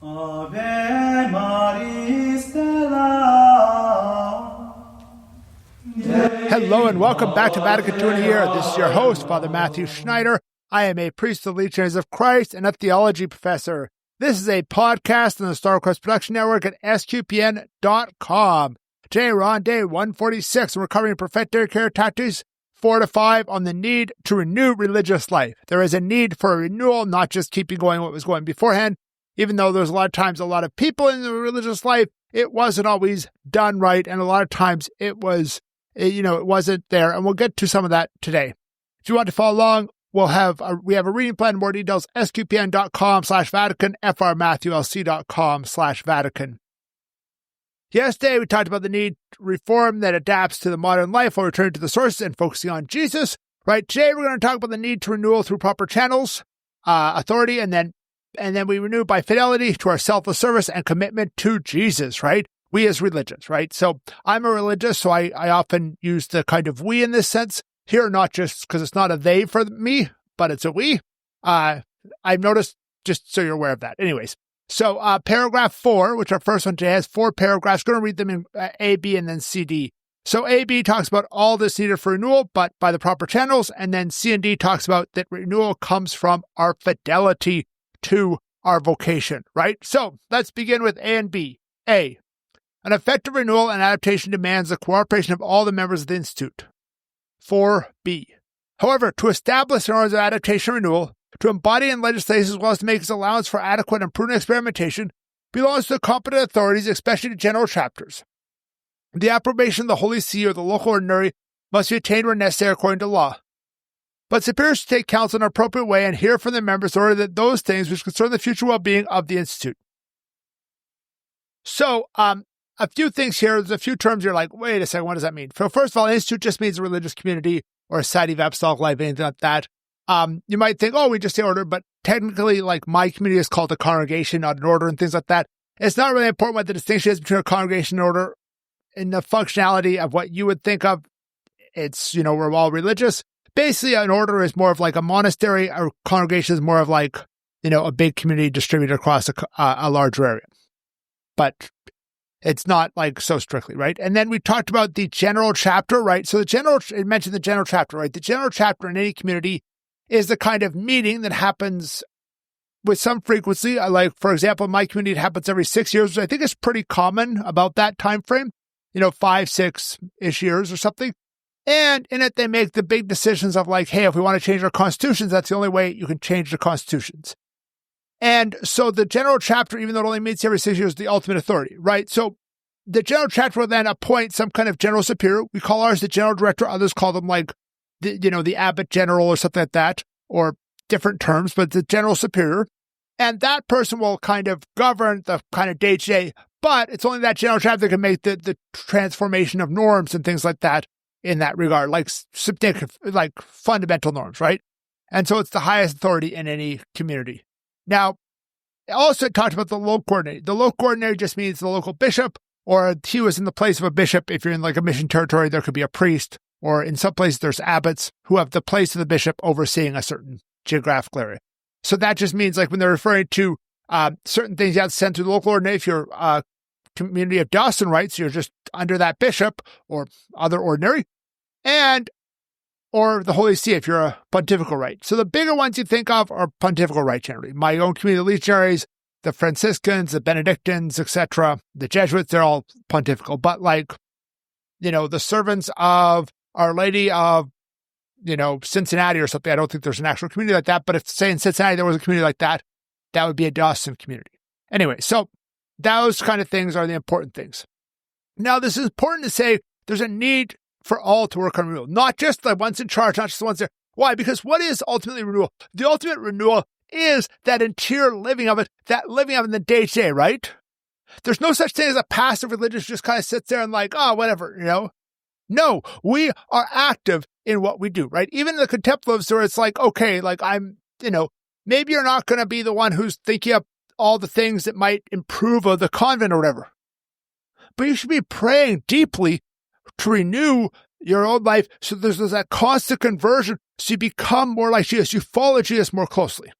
Ave Maris Stella. Hello and welcome back to Vatican II in a Year. This is your host, Father Matthew Schneider. I am a priest of the Legionaries of Christ and a theology professor. This is a podcast on the Star Quest Production Network at sqpn.com. Today we're on day 146 and we're covering Prophetic Caritatis 4-5 on the need to renew religious life. There is a need for a renewal, not just keeping going what was going beforehand. Even though there's a lot of times a lot of people in the religious life, it wasn't always done right, and a lot of times it wasn't there, and we'll get to some of that today. If you want to follow along, we have a reading plan, more details, sqpn.com/Vatican, frmatthewlc.com/Vatican. Yesterday, we talked about the need to reform that adapts to the modern life while returning to the sources and focusing on Jesus. Right, today we're going to talk about the need to renewal through proper channels, authority, and then we renew by fidelity to our selfless service and commitment to Jesus, right? We as religious, right? So I'm a religious, so I often use the kind of we in this sense here, not just because it's not a they for me, but it's a we. I've noticed, just so you're aware of that. Anyways, so paragraph 4, which our first one today has 4 paragraphs. Going to read them in A, B, and then C, D. So A, B talks about all this needed for renewal, but by the proper channels. And then C and D talks about that renewal comes from our fidelity to our vocation, right? So let's begin with A and B. A, an effective renewal and adaptation demands the cooperation of all the members of the Institute. 4B. However, to establish an order of adaptation and renewal, to embody and legislate as well as to make its allowance for adequate and prudent experimentation, belongs to the competent authorities, especially to general chapters. The approbation of the Holy See or the local ordinary must be attained where necessary according to law. But superiors should take counsel in an appropriate way and hear from the members in order that those things which concern the future well-being of the Institute. So, a few things here. There's a few terms you're like, wait a second, what does that mean? So first of all, Institute just means a religious community or a society of apostolic life, anything like that. You might think, we just say order, but technically, like my community is called a congregation, not an order and things like that. It's not really important what the distinction is between a congregation and order in the functionality of what you would think of. It's, we're all religious. Basically, an order is more of like a monastery. A congregation is more of like, a big community distributed across a larger area. But it's not like so strictly, right? And then we talked about the general chapter, right? So it mentioned the general chapter, right? The general chapter in any community is the kind of meeting that happens with some frequency. Like, for example, in my community, it happens every 6 years, which I think is pretty common about that time frame, 5, 6-ish years or something. And in it, they make the big decisions of like, hey, if we want to change our constitutions, that's the only way you can change the constitutions. And so the general chapter, even though it only meets every 6 years, is the ultimate authority, right? So the general chapter will then appoint some kind of general superior. We call ours the general director. Others call them like, the abbot general or something like that, or different terms, but the general superior. And that person will kind of govern the kind of day-to-day, but it's only that general chapter that can make the transformation of norms and things like that in that regard, like fundamental norms, right? And so it's the highest authority in any community. Now, also it talked about the local ordinary. The local ordinary just means the local bishop, or he was in the place of a bishop. If you're in like a mission territory, there could be a priest, or in some places there's abbots who have the place of the bishop overseeing a certain geographical area. So that just means like when they're referring to certain things you have to send to the local ordinary, if you're community of diocesan rights, you're just under that bishop or other ordinary, or the Holy See if you're a pontifical rite. So the bigger ones you think of are pontifical rite generally. My own community of legionaries, the Franciscans, the Benedictines, etc., the Jesuits, they're all pontifical. But like, the servants of Our Lady of, Cincinnati or something, I don't think there's an actual community like that. But if, say, in Cincinnati there was a community like that, that would be a diocesan community. Anyway, so those kind of things are the important things. Now, this is important to say there's a need for all to work on renewal, not just the ones in charge, not just the ones there. Why? Because what is ultimately renewal? The ultimate renewal is that interior living of it, that living of it in the day-to-day, right? There's no such thing as a passive religious who just kind of sits there and like, whatever, No, we are active in what we do, right? Even in the contemplatives where it's like, okay, like I'm, maybe you're not going to be the one who's thinking up all the things that might improve the convent or whatever. But you should be praying deeply to renew your own life so there's that constant conversion so you become more like Jesus. You follow Jesus more closely.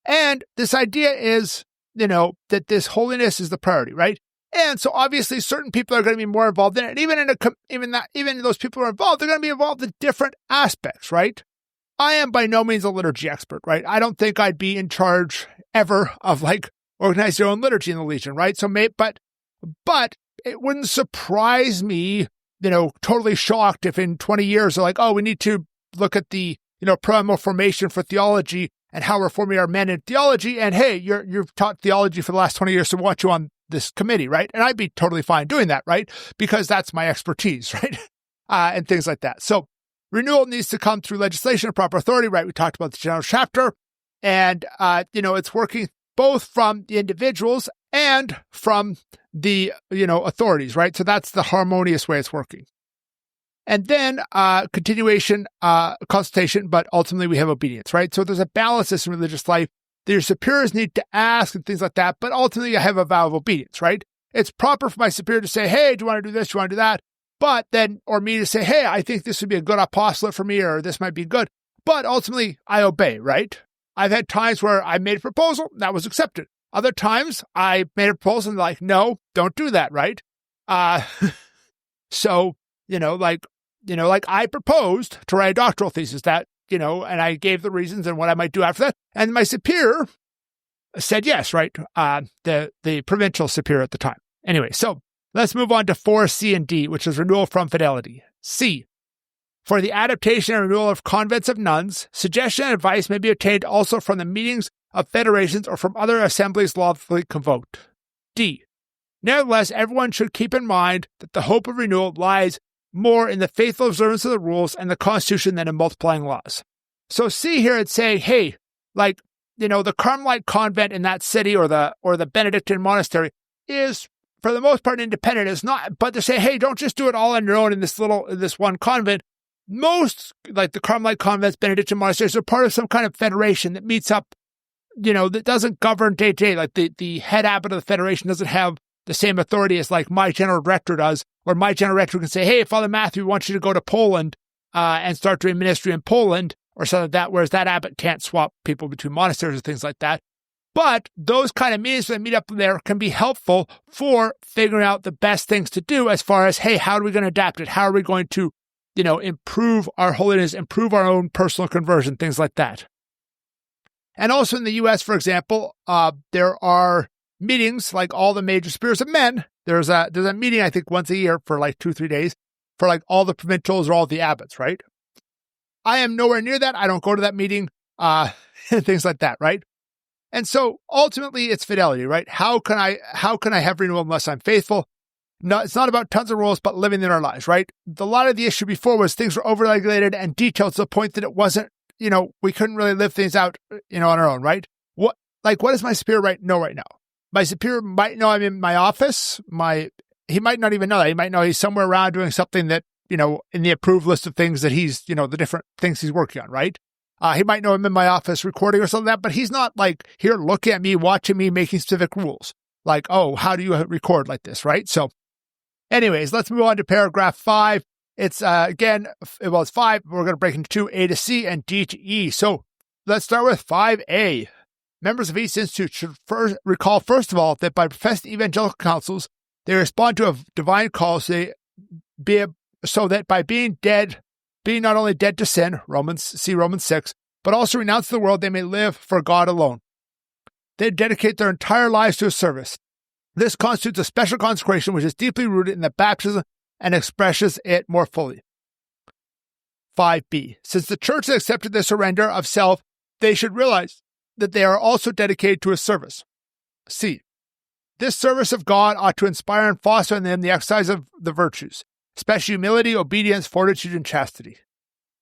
And this idea is that this holiness is the priority, right? And so obviously certain people are going to be more involved in it. And even those people who are involved, they're going to be involved in different aspects, right? I am by no means a liturgy expert, right? I don't think I'd be in charge ever of organize your own liturgy in the Legion, right? So but it wouldn't surprise me, totally shocked if in 20 years they're like, oh, we need to look at the, primal formation for theology and how we're forming our men in theology. And hey, you've taught theology for the last 20 years, so we want you on this committee, right? And I'd be totally fine doing that, right? Because that's my expertise, right? And things like that. So renewal needs to come through legislation and proper authority, right? We talked about the general chapter, and it's working both from the individuals and from the authorities, right? So that's the harmonious way it's working. And then continuation, consultation, but ultimately we have obedience, right? So there's a balance in religious life. Your superiors need to ask and things like that, but ultimately I have a vow of obedience, right? It's proper for my superior to say, hey, do you want to do this? Do you want to do that? But then, or me to say, hey, I think this would be a good apostolate for me, or this might be good. But ultimately I obey, right? I've had times where I made a proposal, that was accepted. Other times I made a proposal and like, no, don't do that, right? So, I proposed to write a doctoral thesis that, and I gave the reasons and what I might do after that. And my superior said yes, right? The provincial superior at the time. Anyway, so let's move on to 4C and D, which is renewal from fidelity. C, for the adaptation and renewal of convents of nuns, suggestion and advice may be obtained also from the meetings of federations or from other assemblies lawfully convoked. D, nevertheless, everyone should keep in mind that the hope of renewal lies more in the faithful observance of the rules and the Constitution than in multiplying laws. So see here, it's saying, hey, the Carmelite convent in that city or the Benedictine monastery is, for the most part, independent. It's not, but to say, hey, don't just do it all on your own in this one convent. Most, like the Carmelite convents, Benedictine monasteries, are part of some kind of federation that meets up, that doesn't govern day to day. Like the head abbot of the federation doesn't have the same authority as like my general director does, or my general director can say, hey, Father Matthew, we want you to go to Poland and start doing ministry in Poland, or something like that, whereas that abbot can't swap people between monasteries or things like that. But those kind of meetings that meet up there can be helpful for figuring out the best things to do as far as, hey, how are we going to adapt it? How are we going to, improve our holiness, improve our own personal conversion, things like that. And also in the U.S., for example, there are meetings like all the major superiors of men. There's a meeting, I think, once a year for like 2-3 days for like all the provincials or all the abbots, right? I am nowhere near that. I don't go to that meeting, things like that, right? And so ultimately it's fidelity, right? How can I have renewal unless I'm faithful? No, it's not about tons of rules, but living in our lives, right? A lot of the issue before was things were overregulated and detailed to the point that it wasn't, we couldn't really live things out, on our own, right? What does my superior know right now? My superior might know I'm in my office. He might not even know that. He might know he's somewhere around doing something that, in the approved list of things that he's, the different things he's working on, right? He might know I'm in my office recording or something like that, but he's not like here looking at me, watching me, making specific rules. Like, oh, how do you record like this, right? So anyways, let's move on to paragraph 5. It's, it's 5. We're going to break into 2, A to C and D to E. So let's start with 5A. Members of each institute should recall, first of all, that by professed evangelical councils, they respond to a divine call so that by being not only dead to sin, Romans 6, but also renounce the world, they may live for God alone. They dedicate their entire lives to His service. This constitutes a special consecration which is deeply rooted in the baptism and expresses it more fully. 5b. Since the church has accepted the surrender of self, they should realize that they are also dedicated to His service. C. This service of God ought to inspire and foster in them the exercise of the virtues, especially humility, obedience, fortitude, and chastity,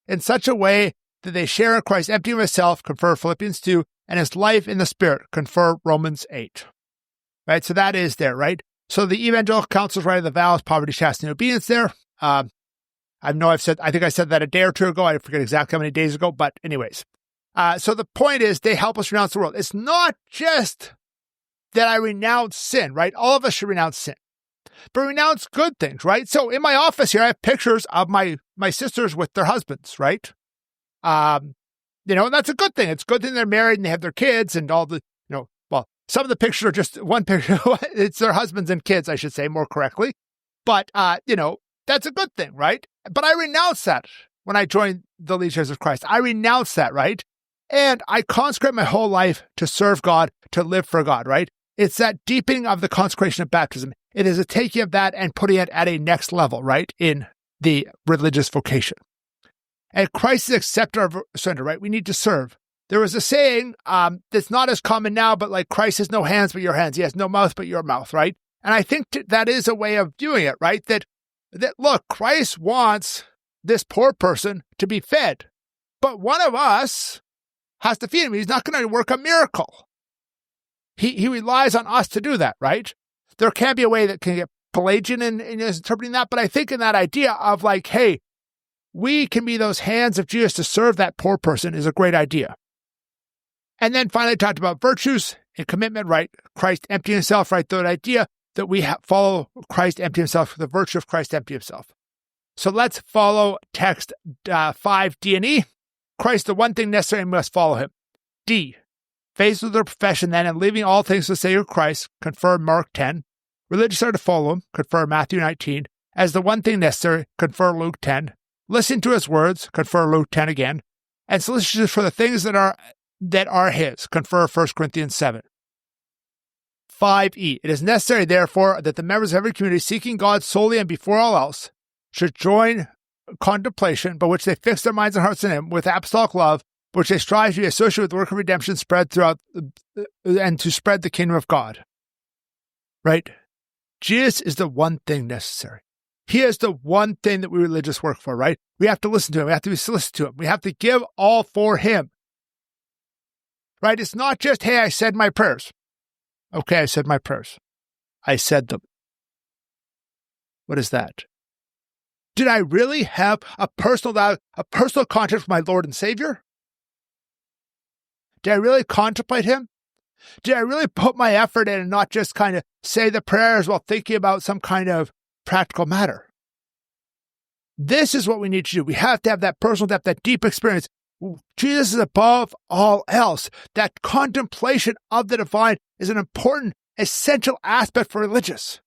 in such a way that they share in Christ's emptying of Himself, confer Philippians 2, and His life in the Spirit, confer Romans 8. Right, so that is there, right? So the evangelical councils write the vows, poverty, chastity, and obedience there. I think I said that a day or two ago. I forget exactly how many days ago, but anyways. So the point is they help us renounce the world. It's not just that I renounce sin, right? All of us should renounce sin. But renounce good things, right? So in my office here, I have pictures of my sisters with their husbands, right? And that's a good thing. It's a good thing they're married and they have their kids and all the, Some of the pictures are just one picture. It's their husbands and kids, I should say more correctly. But, that's a good thing, right? But I renounced that when I joined the Legionaries of Christ. I renounced that, right? And I consecrate my whole life to serve God, to live for God, right? It's that deepening of the consecration of baptism. It is a taking of that and putting it at a next level, right, in the religious vocation. And Christ is acceptor of surrender, right? We need to serve. There was a saying that's not as common now, but like Christ has no hands but your hands. He has no mouth but your mouth, right? And I think that is a way of viewing it, right? That look, Christ wants this poor person to be fed, but one of us has to feed him. He's not going to work a miracle. He relies on us to do that, right? There can be a way that can get Pelagian in interpreting that, but I think in that idea of like, hey, we can be those hands of Jesus to serve that poor person is a great idea. And then finally talked about virtues and commitment, right? Christ emptying himself, right? That idea that we follow Christ empty himself, the virtue of Christ empty himself. So let's follow text 5, D and E. Christ, the one thing necessary, we must follow him. D, faced with their profession then, and leaving all things to the Savior Christ, confer Mark 10. Religious are to follow him, confer Matthew 19. As the one thing necessary, confer Luke 10. Listen to his words, confer Luke 10 again. And solicitude for the things that are his, confer 1 Corinthians 7. 5E. It is necessary, therefore, that the members of every community seeking God solely and before all else should join contemplation, by which they fix their minds and hearts in him, with apostolic love, by which they strive to be associated with the work of redemption spread throughout, and to spread the kingdom of God. Right? Jesus is the one thing necessary. He is the one thing that we religious work for, right? We have to listen to him. We have to be solicited to him. We have to give all for him. Right? It's not just, hey, I said my prayers. Okay, I said my prayers. I said them. What is that? Did I really have a personal contact with my Lord and Savior? Did I really contemplate him? Did I really put my effort in and not just kind of say the prayers while thinking about some kind of practical matter? This is what we need to do. We have to have that personal depth, that deep experience. Jesus is above all else. That contemplation of the divine is an important, essential aspect for religious.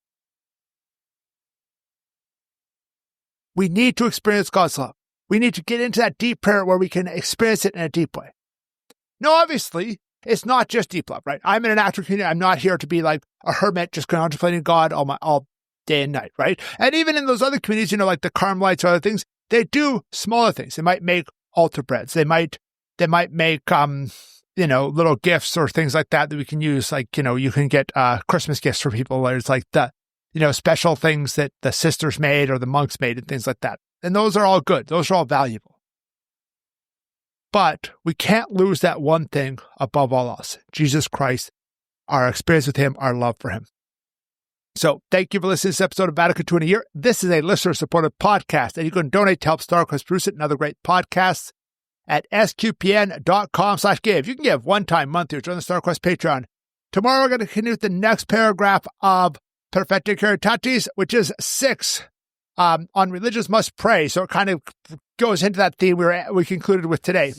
We need to experience God's love. We need to get into that deep prayer where we can experience it in a deep way. Now, obviously, it's not just deep love, right? I'm in an active community. I'm not here to be like a hermit just contemplating God all day and night, right? And even in those other communities, like the Carmelites or other things, they do smaller things. They might make altar breads. They might make, little gifts or things like that we can use. Like, you can get Christmas gifts for people. There's like the, special things that the sisters made or the monks made and things like that. And those are all good. Those are all valuable. But we can't lose that one thing above all else. Jesus Christ, our experience with him, our love for him. So thank you for listening to this episode of Vatican II in a Year. This is a listener-supported podcast, and you can donate to help StarQuest produce it and other great podcasts at sqpn.com/give. You can give one-time, monthly, or join the StarQuest Patreon. Tomorrow, we're going to continue with the next paragraph of Perfecta Caritatis, which is 6 on religious must pray. So it kind of goes into that theme we concluded with today.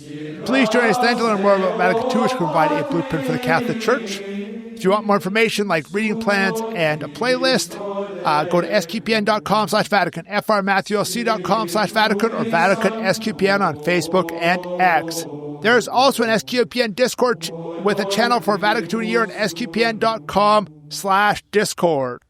Please join us then to learn more about Vatican II, which can provide a blueprint for the Catholic Church. If you want more information like reading plans and a playlist, go to sqpn.com/Vatican, frmatthewlc.com/Vatican, or Vatican SQPN on Facebook and X. There's also an SQPN Discord with a channel for Vatican II in a Year at sqpn.com/Discord.